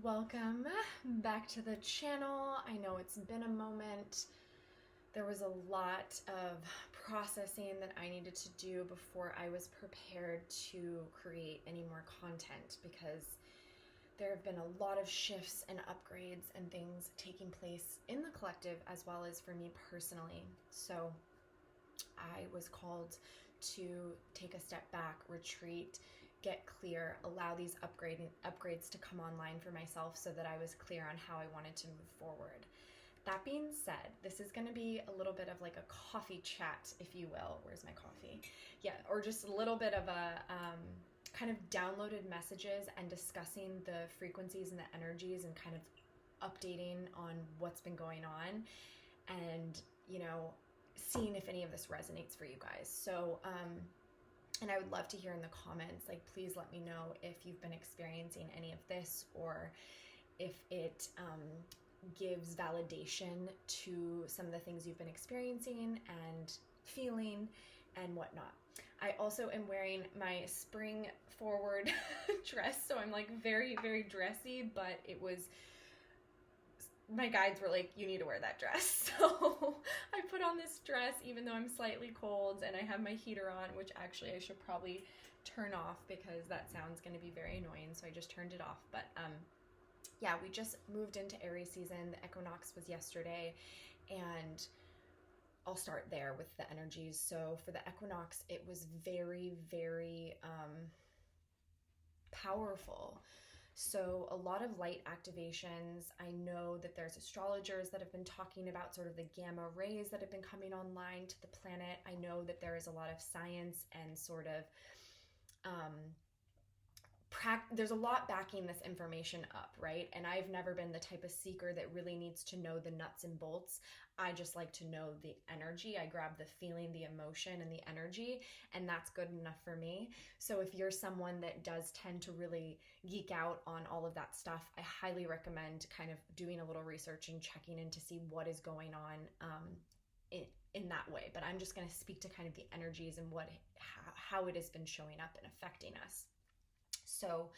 Welcome back to the channel. I know it's been a moment. There was a lot of processing that I needed to do before I was prepared to create any more content, because there have been a lot of shifts and upgrades and things taking place in the collective as well as for me personally. So I was called to take a step back, retreat, get clear, allow these upgrades to come online for myself so that I was clear on how I wanted to move forward. That being said, this is going to be a little bit of like a coffee chat, if you will. Where's my coffee? Yeah, or just a little bit of a kind of downloaded messages and discussing the frequencies and the energies and kind of updating on what's been going on, and seeing if any of this resonates for you guys. So and I would love to hear in the comments, like, please let me know if you've been experiencing any of this, or if it gives validation to some of the things you've been experiencing and feeling and whatnot. I also am wearing my spring forward dress, so I'm like very, very dressy, but my guides were like, you need to wear that dress. So I put on this dress even though I'm slightly cold, and I have my heater on, which actually I should probably turn off because that sound's going to be very annoying. So I just turned it off. But yeah, we just moved into Aries season. The equinox was yesterday, and I'll start there with the energies. So for the equinox, it was very, very powerful. So a lot of light activations. I know that there's astrologers that have been talking about sort of the gamma rays that have been coming online to the planet. I know that there is a lot of science and sort of there's a lot backing this information up, right? And I've never been the type of seeker that really needs to know the nuts and bolts. I just like to know the energy. I grab the feeling, the emotion, and the energy, and that's good enough for me. So if you're someone that does tend to really geek out on all of that stuff, I highly recommend kind of doing a little research and checking in to see what is going on in that way. But I'm just going to speak to kind of the energies and how it has been showing up and affecting us. So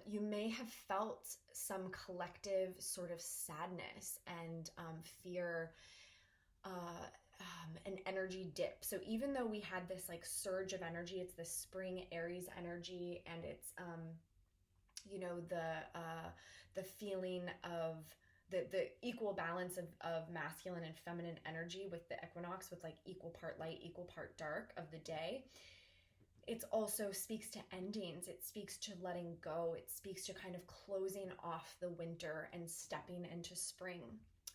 you may have felt some collective sort of sadness and fear, an energy dip. So even though we had this like surge of energy, it's the spring Aries energy, and it's the feeling of the equal balance of masculine and feminine energy with the equinox, with like equal part light, equal part dark of the day. It also speaks to endings. It speaks to letting go. It speaks to kind of closing off the winter and stepping into spring.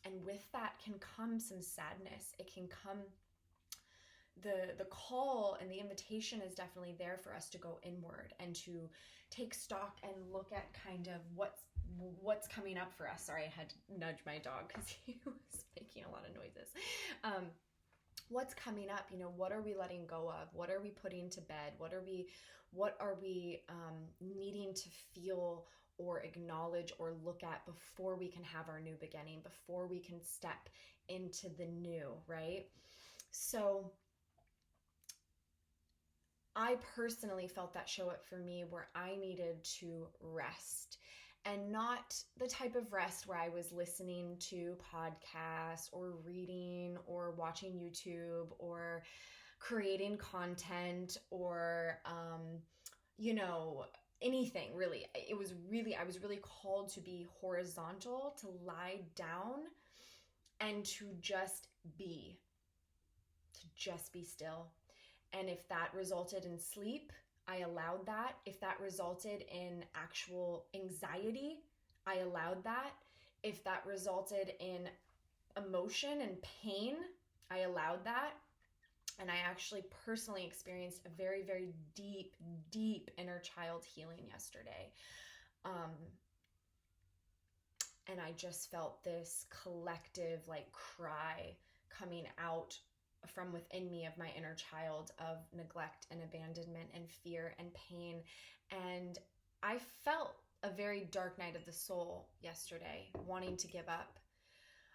And with that can come some sadness. It can come, the call and the invitation is definitely there for us to go inward and to take stock and look at kind of what's coming up for us. Sorry, I had to nudge my dog because he was making a lot of noises. What's coming up, what are we letting go of? What are we putting to bed? What are we needing to feel or acknowledge or look at before we can have our new beginning, before we can step into the new, right? So I personally felt that show up for me, where I needed to rest. And not the type of rest where I was listening to podcasts or reading or watching YouTube or creating content or, anything really. I was really called to be horizontal, to lie down and to just be still. And if that resulted in sleep, I allowed that. If that resulted in actual anxiety, I allowed that. If that resulted in emotion and pain, I allowed that. And I actually personally experienced a very, very deep, deep inner child healing yesterday. And I just felt this collective like cry coming out from within me of my inner child, of neglect and abandonment and fear and pain. And I felt a very dark night of the soul yesterday, wanting to give up.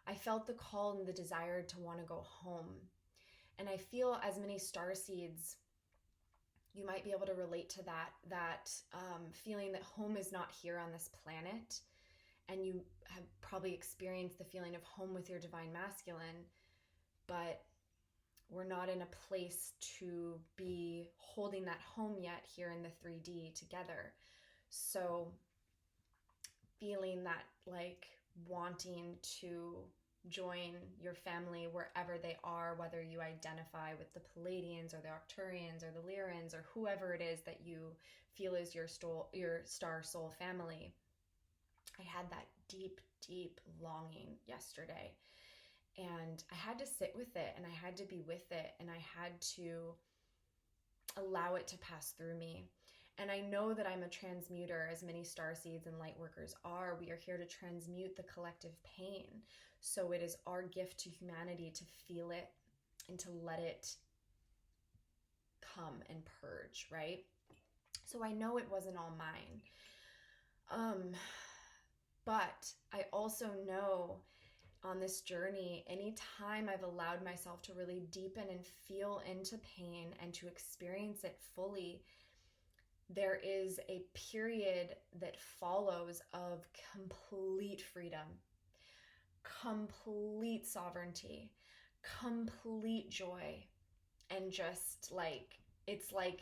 I felt the call and the desire to want to go home. And I feel, as many starseeds, you might be able to relate to that feeling that home is not here on this planet, and you have probably experienced the feeling of home with your divine masculine, but we're not in a place to be holding that home yet here in the 3D together. So feeling that like wanting to join your family wherever they are, whether you identify with the Palladians or the Arcturians or the Lyrans or whoever it is that you feel is your star soul family. I had that deep, deep longing yesterday, and I had to sit with it, and I had to be with it, and I had to allow it to pass through me. And I know that I'm a transmuter, as many starseeds and light workers are. We are here to transmute the collective pain. So it is our gift to humanity to feel it and to let it come and purge, right? So I know it wasn't all mine. But I also know on this journey, anytime I've allowed myself to really deepen and feel into pain and to experience it fully, there is a period that follows of complete freedom, complete sovereignty, complete joy, and just like, it's like,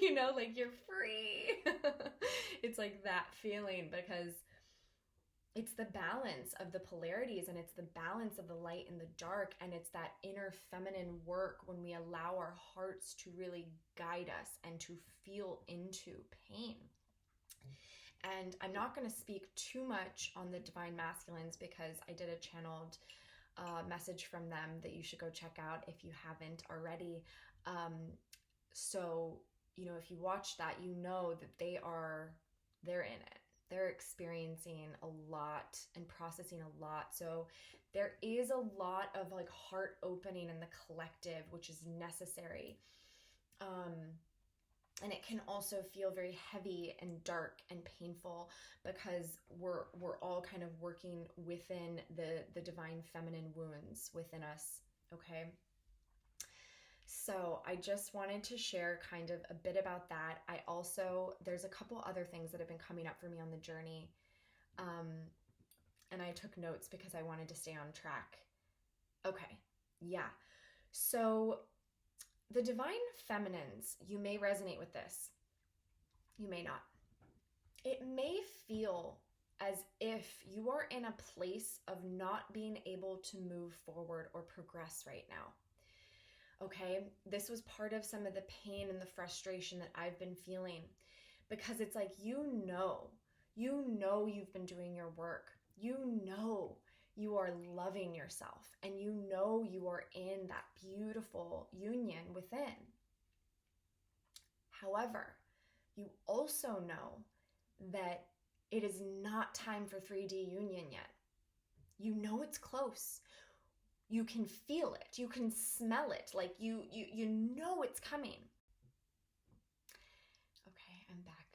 you know, like you're free. It's like that feeling, because it's the balance of the polarities, and it's the balance of the light and the dark, and it's that inner feminine work when we allow our hearts to really guide us and to feel into pain. And I'm not going to speak too much on the divine masculines, because I did a channeled message from them that you should go check out if you haven't already. So, you know, if you watch that, you know that they're in it. They're experiencing a lot and processing a lot. So there is a lot of like heart opening in the collective, which is necessary. And it can also feel very heavy and dark and painful, because we're all kind of working within the divine feminine wounds within us, okay? So I just wanted to share kind of a bit about that. There's a couple other things that have been coming up for me on the journey. And I took notes because I wanted to stay on track. Okay, yeah. So the divine feminines, you may resonate with this. You may not. It may feel as if you are in a place of not being able to move forward or progress right now. Okay, this was part of some of the pain and the frustration that I've been feeling, because it's like, you know you've been doing your work. You know you are loving yourself, and you know you are in that beautiful union within. However, you also know that it is not time for 3D union yet. You know it's close. You can feel it. You can smell it. Like you know it's coming. Okay, I'm back.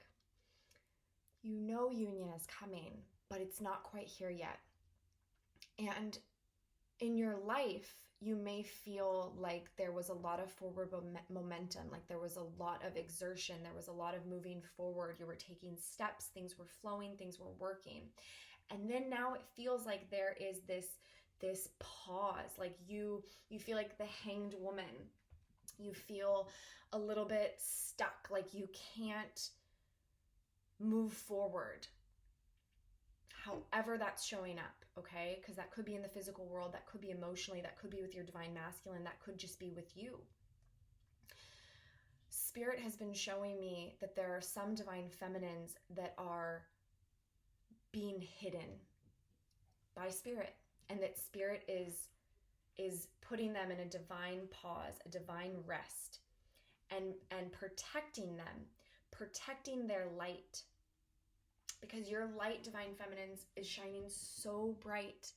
You know union is coming, but it's not quite here yet. And in your life, you may feel like there was a lot of forward momentum, like there was a lot of exertion, there was a lot of moving forward. You were taking steps, things were flowing, things were working. And then now it feels like there is this pause, like you feel like the hanged woman. You feel a little bit stuck, like you can't move forward. However that's showing up, okay? Because that could be in the physical world, that could be emotionally, that could be with your divine masculine, that could just be with you. Spirit has been showing me that there are some divine feminines that are being hidden by spirit, and that spirit is putting them in a divine pause, a divine rest, and protecting them, protecting their light. Because your light, divine feminines, is shining so bright,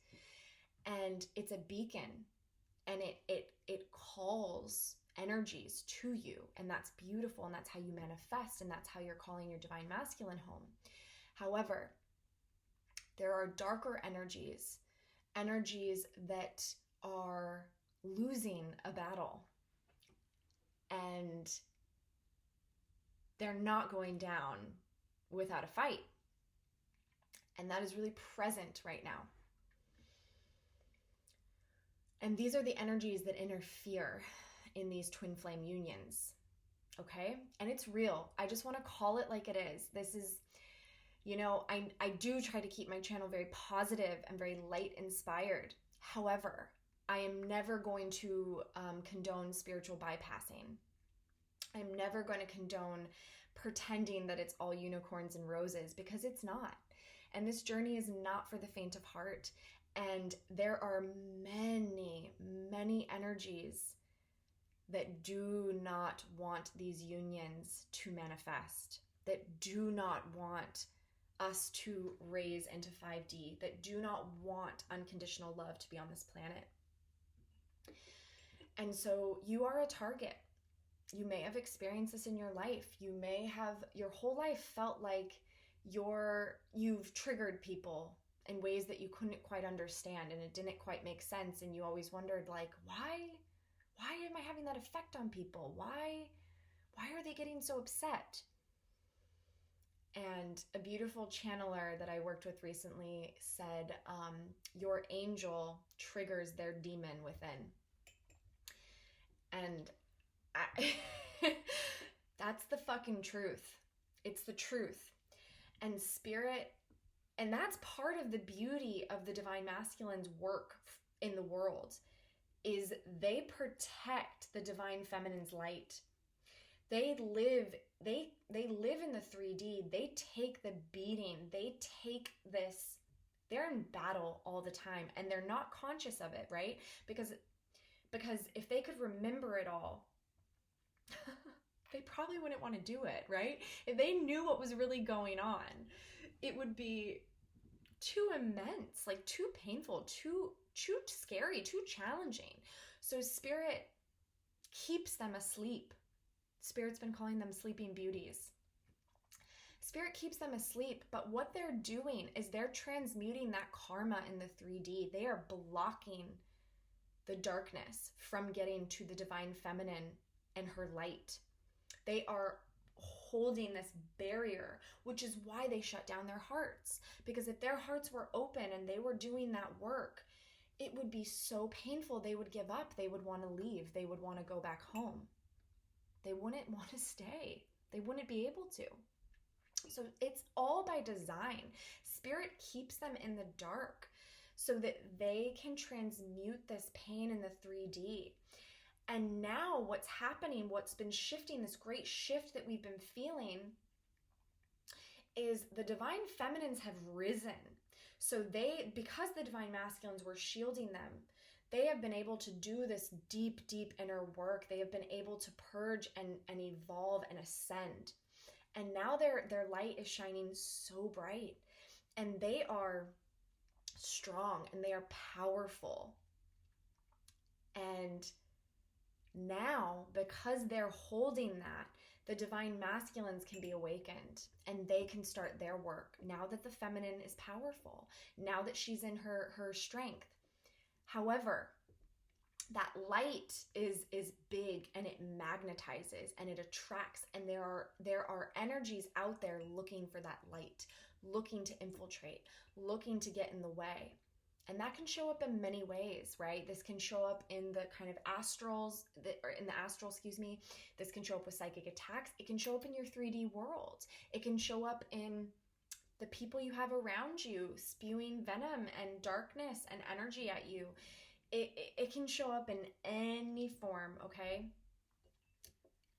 and it's a beacon, and it calls energies to you, and that's beautiful, and that's how you manifest, and that's how you're calling your divine masculine home. However, there are darker energies that are losing a battle. and they're not going down without a fight. And that is really present right now. And these are the energies that interfere in these twin flame unions. Okay? And it's real. I just want to call it like it is. This is, I do try to keep my channel very positive and very light inspired. However, I am never going to condone spiritual bypassing. I'm never going to condone pretending that it's all unicorns and roses, because it's not. And this journey is not for the faint of heart. And there are many, many energies that do not want these unions to manifest, that do not want us to raise into 5D, that do not want unconditional love to be on this planet. And so you are a target. You may have experienced this in your life. You may have your whole life felt like you've triggered people in ways that you couldn't quite understand, and it didn't quite make sense, and you always wondered, like, why am I having that effect on people? Why are they getting so upset? And a beautiful channeler that I worked with recently said, your angel triggers their demon within. And that's the fucking truth. It's the truth. And spirit, and that's part of the beauty of the divine masculine's work in the world, is they protect the divine feminine's light. They live in the 3D. They take the beating. They take this. They're in battle all the time, and they're not conscious of it, right? Because if they could remember it all, they probably wouldn't want to do it, right? If they knew what was really going on, it would be too immense, like too painful, too scary, too challenging. So spirit keeps them asleep. Spirit's been calling them sleeping beauties. Spirit keeps them asleep, but what they're doing is they're transmuting that karma in the 3D. They are blocking the darkness from getting to the divine feminine and her light. They are holding this barrier, which is why they shut down their hearts. Because if their hearts were open and they were doing that work, it would be so painful. They would give up. They would want to leave. They would want to go back home. They wouldn't want to stay. They wouldn't be able to. So it's all by design. Spirit keeps them in the dark so that they can transmute this pain in the 3D. And now what's happening, what's been shifting, this great shift that we've been feeling, is the divine feminines have risen. So because the divine masculines were shielding them, they have been able to do this deep, deep inner work. They have been able to purge and evolve and ascend. And now their light is shining so bright. And they are strong and they are powerful. And now, because they're holding that, the divine masculines can be awakened and they can start their work now that the feminine is powerful, now that she's in her strength. However, that light is big and it magnetizes and it attracts, and there are energies out there looking for that light, looking to infiltrate, looking to get in the way. And that can show up in many ways, right? This can show up in the kind of astral, This can show up with psychic attacks. It can show up in your 3D world. It can show up in the people you have around you spewing venom and darkness and energy at you. It can show up in any form, okay?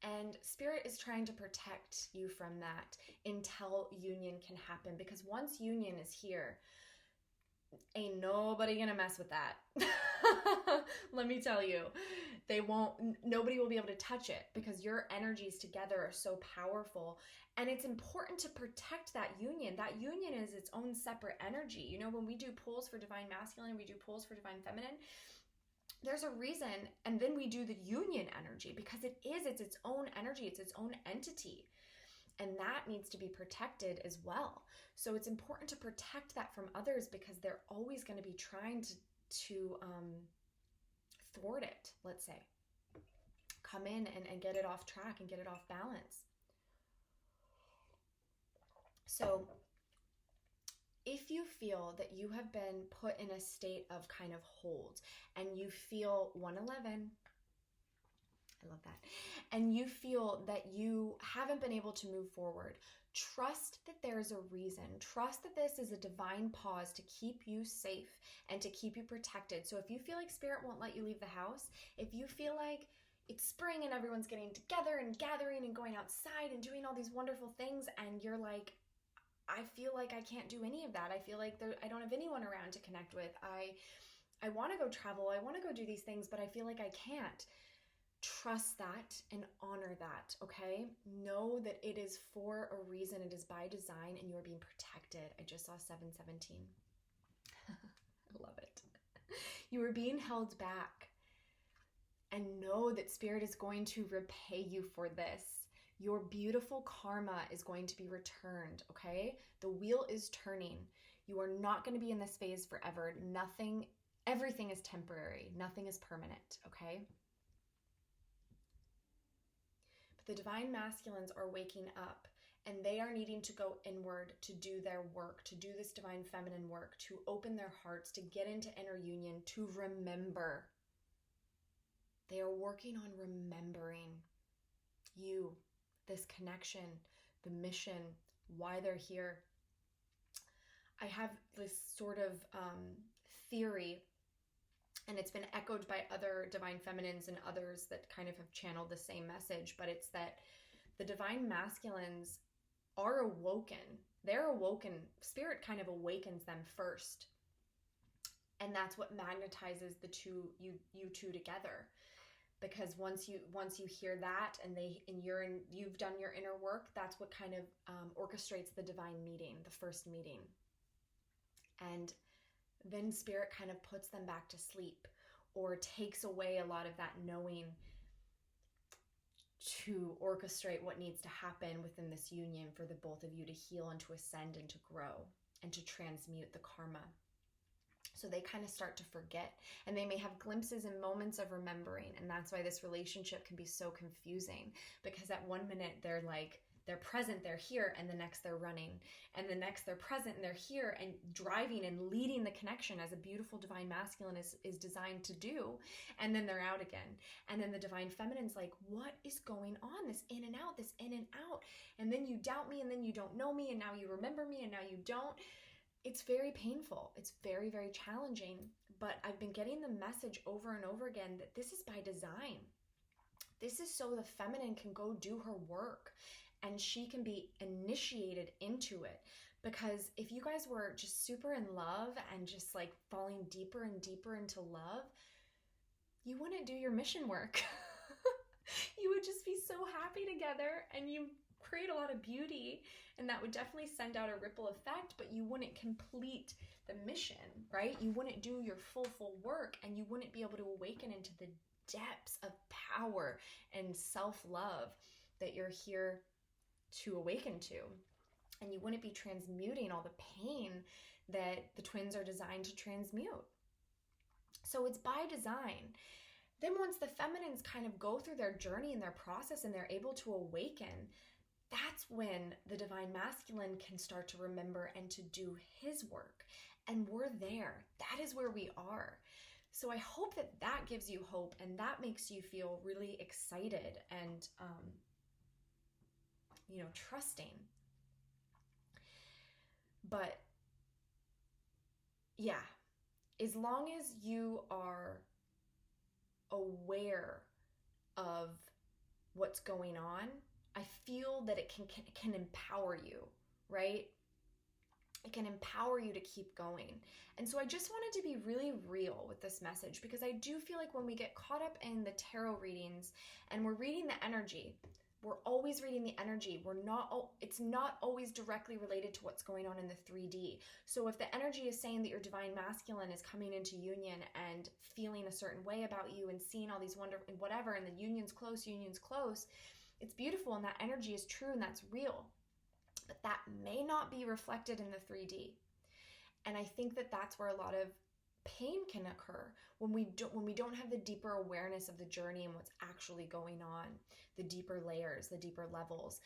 And Spirit is trying to protect you from that until union can happen. Because once union is here, ain't nobody gonna mess with that. Let me tell you, nobody will be able to touch it, because your energies together are so powerful. And it's important to protect that union. That union is its own separate energy. You know, when we do pulls for divine masculine, we do pulls for divine feminine, there's a reason. And then we do the union energy, because it's its own energy. It's its own entity. And that needs to be protected as well. So it's important to protect that from others, because they're always going to be trying to thwart it, let's say. come in and get it off track and get it off balance. So if you feel that you have been put in a state of kind of hold and you feel 111, I love that, and you feel that you haven't been able to move forward, trust that there's a reason. Trust that this is a divine pause to keep you safe and to keep you protected. So if you feel like spirit won't let you leave the house, if you feel like it's spring and everyone's getting together and gathering and going outside and doing all these wonderful things, and you're like, I feel like I can't do any of that. I feel like I don't have anyone around to connect with. I want to go travel. I want to go do these things, but I feel like I can't. Trust that and honor that, okay? Know that it is for a reason. It is by design, and you are being protected. I just saw 717. I love it. You are being held back. And know that spirit is going to repay you for this. Your beautiful karma is going to be returned, okay? The wheel is turning. You are not going to be in this phase forever. Everything is temporary. Nothing is permanent, okay? But the divine masculines are waking up, and they are needing to go inward to do their work, to do this divine feminine work, to open their hearts, to get into inner union, to remember. They are working on remembering you, this connection, the mission, why they're here. I have this sort of theory, and it's been echoed by other divine feminines and others that kind of have channeled the same message, but it's that the divine masculines are awoken. They're awoken. Spirit kind of awakens them first. And that's what magnetizes you two together. Because once you hear that and you've done your inner work, that's what kind of orchestrates the divine meeting, the first meeting. And then spirit kind of puts them back to sleep or takes away a lot of that knowing to orchestrate what needs to happen within this union for the both of you to heal and to ascend and to grow and to transmute the karma. So they kind of start to forget, and they may have glimpses and moments of remembering. And that's why this relationship can be so confusing, because at one minute they're present, they're here, and the next they're running, and the next they're present and they're here and driving and leading the connection as a beautiful divine masculine is designed to do. And then they're out again. And then the divine feminine's like, what is going on? This in and out, this in and out. And then you doubt me, and then you don't know me, and now you remember me, and now you don't. It's very painful. It's very, very challenging. But I've been getting the message over and over again that this is by design. This is so the feminine can go do her work and she can be initiated into it. Because if you guys were just super in love and just like falling deeper and deeper into love, you wouldn't do your mission work. You would just be so happy together, and you create a lot of beauty, and that would definitely send out a ripple effect, but you wouldn't complete the mission, right? You wouldn't do your full work, and you wouldn't be able to awaken into the depths of power and self-love that you're here to awaken to. And you wouldn't be transmuting all the pain that the twins are designed to transmute. So it's by design. Then once the feminines kind of go through their journey and their process and they're able to awaken, that's when the divine masculine can start to remember and to do his work. And we're there. That is where we are. So I hope that that gives you hope and that makes you feel really excited and, trusting. But yeah, as long as you are aware of what's going on, I feel that it can empower you, right? It can empower you to keep going. And so I just wanted to be really real with this message, because I do feel like when we get caught up in the tarot readings and we're reading the energy, we're always reading the energy. It's not always directly related to what's going on in the 3D. So if the energy is saying that your divine masculine is coming into union and feeling a certain way about you and seeing all these wonderful whatever, and the union's close, it's beautiful and that energy is true and that's real. But that may not be reflected in the 3D. And I think that that's where a lot of pain can occur when we don't have the deeper awareness of the journey and what's actually going on, the deeper layers, the deeper levels.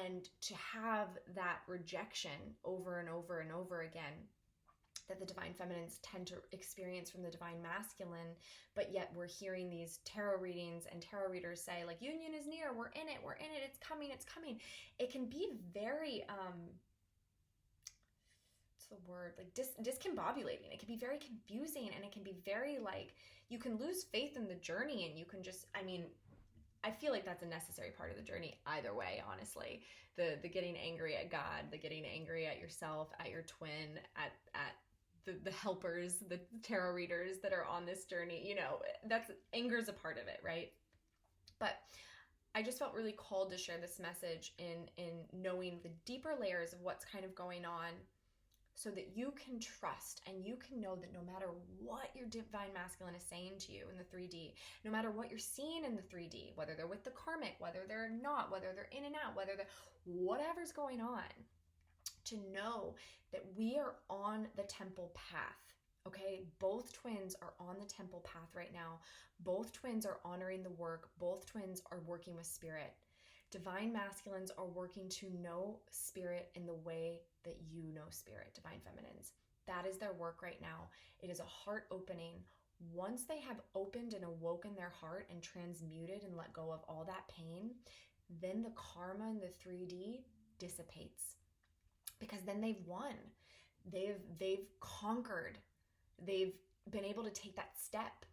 And to have that rejection over and over and over again that the divine feminines tend to experience from the divine masculine, but yet we're hearing these tarot readings and tarot readers say, like, union is near, we're in it, it's coming, it's coming. It can be very what's the word, like discombobulating. It can be very confusing, and it can be very, like, you can lose faith in the journey, and you can just, I mean, I feel like that's a necessary part of the journey either way, honestly. The getting angry at God, the getting angry at yourself, at your twin, at the helpers, the tarot readers that are on this journey, you know, that's, anger's a part of it, right? But I just felt really called to share this message in knowing the deeper layers of what's kind of going on, so that you can trust and you can know that no matter what your divine masculine is saying to you in the 3D, no matter what you're seeing in the 3D, whether they're with the karmic, whether they're not, whether they're in and out, whether they're, whatever's going on, to know that we are on the temple path. Okay, both twins are on the temple path right now. Both twins are honoring the work. Both twins are working with spirit. Divine masculines are working to know spirit in the way that you know spirit, divine feminines. That is their work right now. It is a heart opening. Once they have opened and awoken their heart and transmuted and let go of all that pain, then the karma in the 3D dissipates. Because then they've won. They've conquered. They've been able to take that step.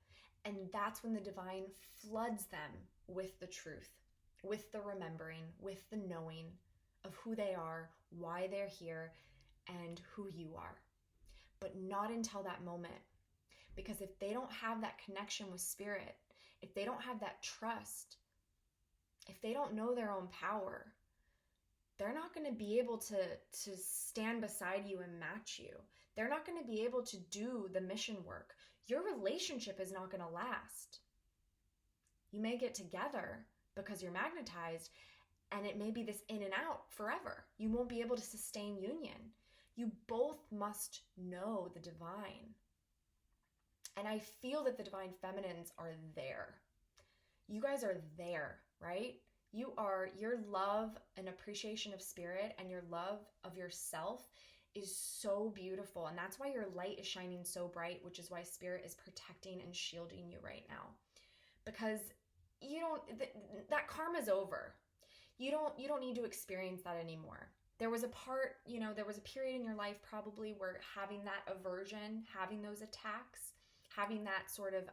And that's when the divine floods them with the truth, with the remembering, with the knowing of who they are, why they're here, and who you are. But not until that moment. Because if they don't have that connection with spirit, if they don't have that trust, if they don't know their own power, they're not going to be able to stand beside you and match you. They're not going to be able to do the mission work. Your relationship is not going to last. You may get together because you're magnetized, and it may be this in and out forever. You won't be able to sustain union. You both must know the divine. And I feel that the divine feminines are there. You guys are there, right? Your love and appreciation of spirit and your love of yourself is so beautiful. And that's why your light is shining so bright, which is why spirit is protecting and shielding you right now. Because that karma's over. You don't need to experience that anymore. There was a period in your life probably where having that aversion, having those attacks, having that sort of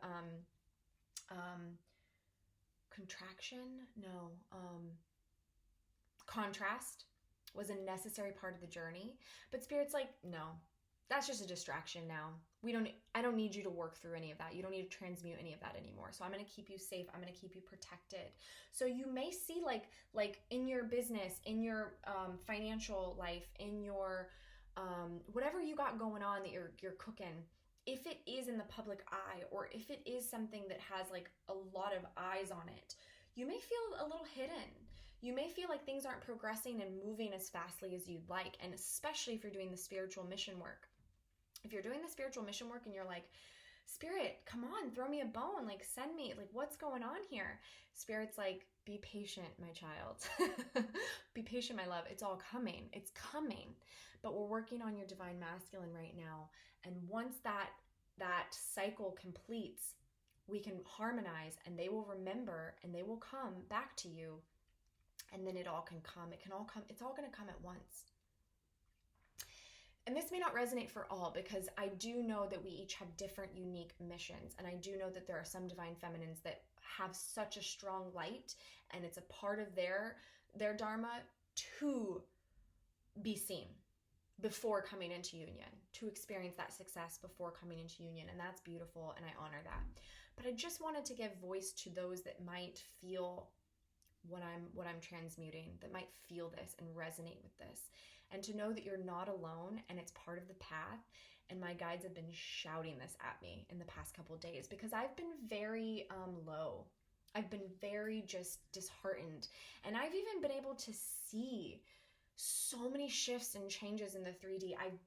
contrast was a necessary part of the journey. But spirit's like, no, that's just a distraction now. I don't need you to work through any of that. You don't need to transmute any of that anymore. So I'm going to keep you safe. I'm going to keep you protected. So you may see like in your business, in your financial life, in your whatever you got going on that you're cooking, if it is in the public eye, or if it is something that has like a lot of eyes on it, you may feel a little hidden. You may feel like things aren't progressing and moving as fastly as you'd like. And especially if you're doing the spiritual mission work. If you're doing the spiritual mission work and you're like, Spirit, come on, throw me a bone, like send me, like what's going on here? Spirit's like, be patient, my child. Be patient, my love. It's all coming. It's coming. But we're working on your divine masculine right now. And once that cycle completes, we can harmonize, and they will remember, and they will come back to you. And then it all can come. It can all come. It's all going to come at once. And this may not resonate for all, because I do know that we each have different unique missions. And I do know that there are some divine feminines that have such a strong light, and it's a part of their dharma to be seen before coming into union, to experience that success before coming into union. And that's beautiful, and I honor that. But I just wanted to give voice to those that might feel what I'm transmuting, that might feel this and resonate with this, and to know that you're not alone, and it's part of the path. And my guides have been shouting this at me in the past couple of days, because I've been very low. I've been very just disheartened, and I've even been able to see so many shifts and changes in the 3D. I've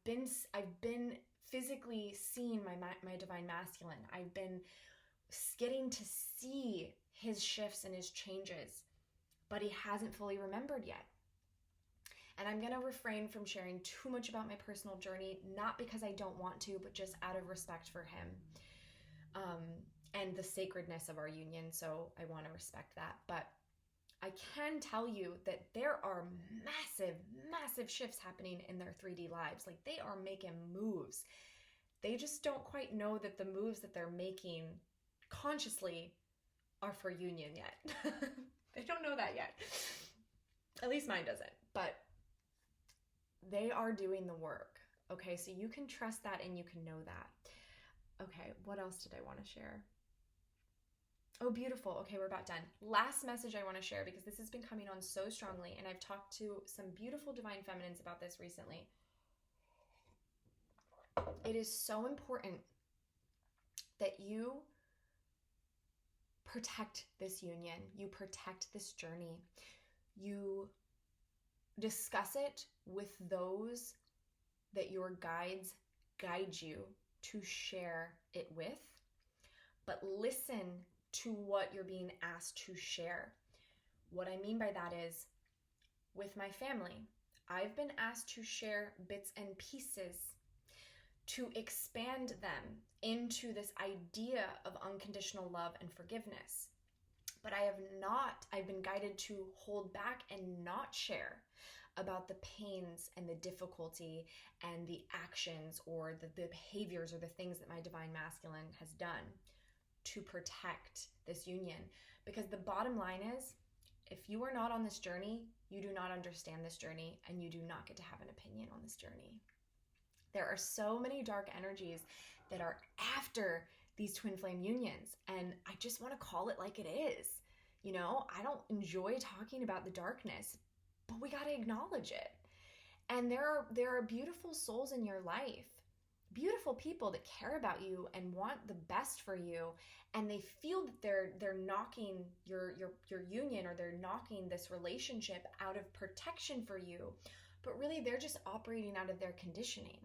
been physically seen my divine masculine. I've been getting to see his shifts and his changes, but he hasn't fully remembered yet. And I'm going to refrain from sharing too much about my personal journey, not because I don't want to, but just out of respect for him and the sacredness of our union. So I want to respect that. But I can tell you that there are massive, massive shifts happening in their 3D lives. Like, they are making moves. They just don't quite know that the moves that they're making consciously are for union yet. They don't know that yet. At least mine doesn't. But they are doing the work. Okay, so you can trust that and you can know that. Okay, what else did I want to share? Oh, beautiful. Okay, we're about done. Last message I want to share, because this has been coming on so strongly, and I've talked to some beautiful divine feminines about this recently. It is so important that you protect this union, you protect this journey, you discuss it with those that your guides guide you to share it with, but listen to what you're being asked to share. What I mean by that is, with my family, I've been asked to share bits and pieces to expand them into this idea of unconditional love and forgiveness. But I've been guided to hold back and not share about the pains and the difficulty and the actions or the behaviors or the things that my divine masculine has done to protect this union. Because the bottom line is, if you are not on this journey, you do not understand this journey, and you do not get to have an opinion on this journey. There are so many dark energies that are after these twin flame unions, and I just want to call it like it is. You know, I don't enjoy talking about the darkness, but we got to acknowledge it. And there are beautiful souls in your life, beautiful people that care about you and want the best for you, and they feel that they're knocking your union, or they're knocking this relationship out of protection for you, but really they're just operating out of their conditioning.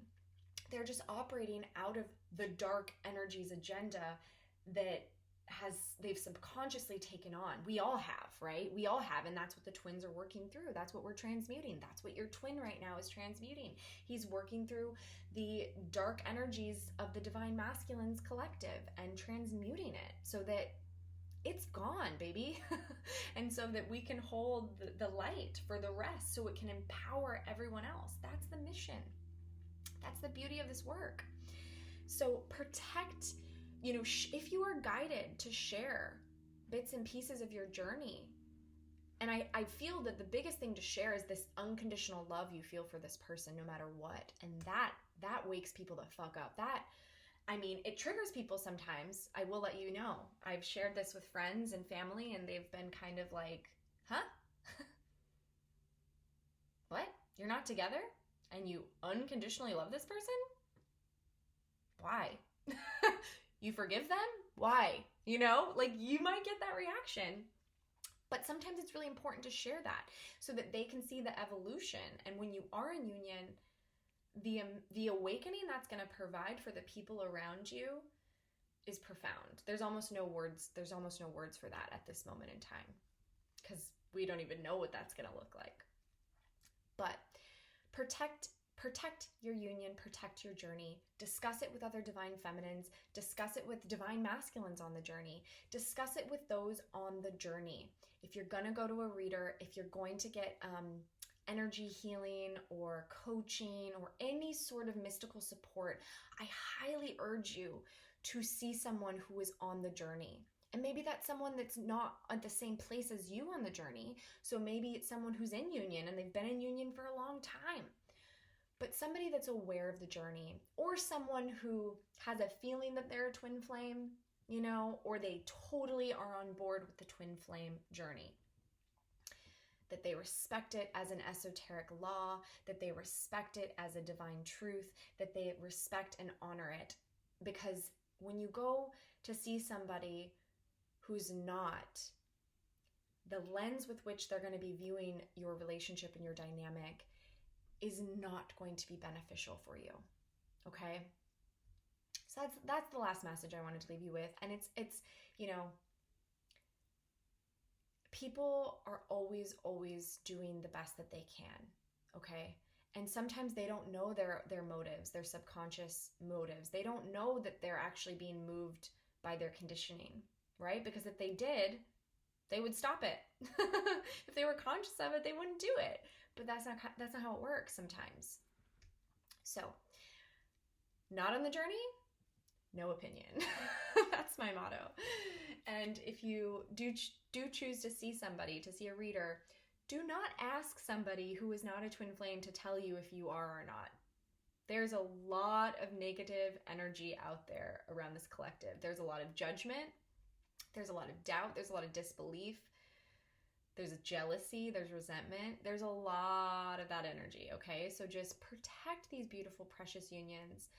They're just operating out of the dark energies agenda that they've subconsciously taken on. We all have, right? We all have, and that's what the twins are working through. That's what we're transmuting. That's what your twin right now is transmuting. He's working through the dark energies of the divine masculines collective and transmuting it so that it's gone, baby. And so that we can hold the light for the rest, so it can empower everyone else. That's the mission. That's the beauty of this work. So protect, if you are guided to share bits and pieces of your journey, and I feel that the biggest thing to share is this unconditional love you feel for this person no matter what. And that wakes people the fuck up. It triggers people sometimes. I will let you know. I've shared this with friends and family, and they've been kind of like, huh? What? You're not together? And you unconditionally love this person? Why? You forgive them? Why? You might get that reaction. But sometimes it's really important to share that so that they can see the evolution. And when you are in union, the awakening that's going to provide for the people around you is profound. There's almost no words for that at this moment in time, because we don't even know what that's going to look like. But protect your union, protect your journey. Discuss it with other divine feminines. Discuss it with divine masculines on the journey. Discuss it with those on the journey. If you're going to go to a reader, if you're going to get energy healing or coaching or any sort of mystical support, I highly urge you to see someone who is on the journey. And maybe that's someone that's not at the same place as you on the journey. So maybe it's someone who's in union and they've been in union for a long time. But somebody that's aware of the journey, or someone who has a feeling that they're a twin flame, or they totally are on board with the twin flame journey. That they respect it as an esoteric law, that they respect it as a divine truth, that they respect and honor it. Because when you go to see somebody who's not, the lens with which they're going to be viewing your relationship and your dynamic is not going to be beneficial for you, okay? So that's the last message I wanted to leave you with. And it's you know, people are always doing the best that they can, okay? And sometimes they don't know their motives, their subconscious motives. They don't know that they're actually being moved by their conditioning, right? Because if they did, they would stop it. If they were conscious of it, they wouldn't do it. But that's not how it works sometimes. So, not on the journey, no opinion. That's my motto. And if you do choose to see somebody, to see a reader, do not ask somebody who is not a twin flame to tell you if you are or not. There's a lot of negative energy out there around this collective. There's a lot of judgment. There's a lot of doubt. There's a lot of disbelief. There's jealousy. There's resentment. There's a lot of that energy, okay? So just protect these beautiful, precious unions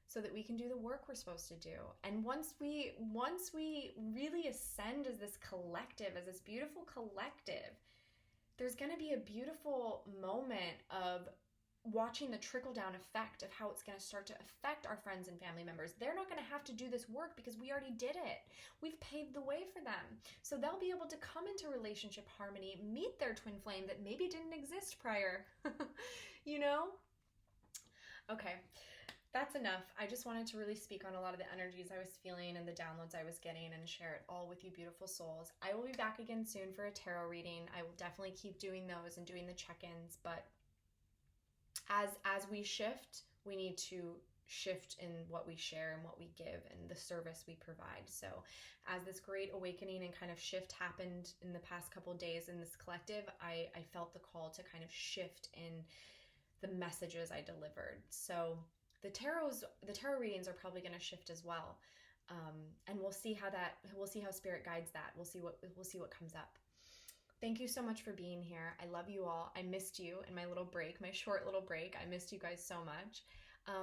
so that we can do the work we're supposed to do. And once we really ascend as this collective, as this beautiful collective, there's going to be a beautiful moment of watching the trickle-down effect of how it's going to start to affect our friends and family members. They're not going to have to do this work because we already did it. We've paved the way for them. So they'll be able to come into relationship harmony, meet their twin flame that maybe didn't exist prior. You know? Okay. That's enough. I just wanted to really speak on a lot of the energies I was feeling and the downloads I was getting and share it all with you beautiful souls. I will be back again soon for a tarot reading. I will definitely keep doing those and doing the check-ins, but as we shift, we need to shift in what we share and what we give and the service we provide. So as this great awakening and kind of shift happened in the past couple of days in this collective, I felt the call to kind of shift in the messages I delivered. So the tarot readings are probably going to shift as well, and we'll see how spirit guides that. We'll see what comes up. Thank you so much for being here. I love you all. I missed you in my little break, my short little break. I missed you guys so much.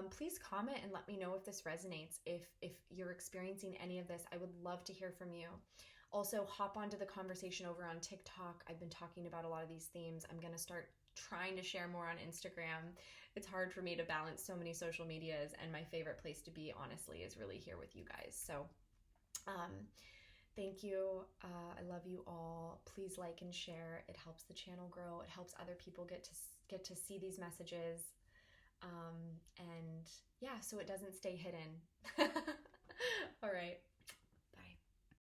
Please comment and let me know if this resonates. If you're experiencing any of this, I would love to hear from you. Also, hop onto the conversation over on TikTok. I've been talking about a lot of these themes. I'm going to start trying to share more on Instagram. It's hard for me to balance so many social medias, and my favorite place to be, honestly, is really here with you guys. So thank you. I love you all. Please like and share. It helps the channel grow. It helps other people get to see these messages. And yeah, so it doesn't stay hidden. All right.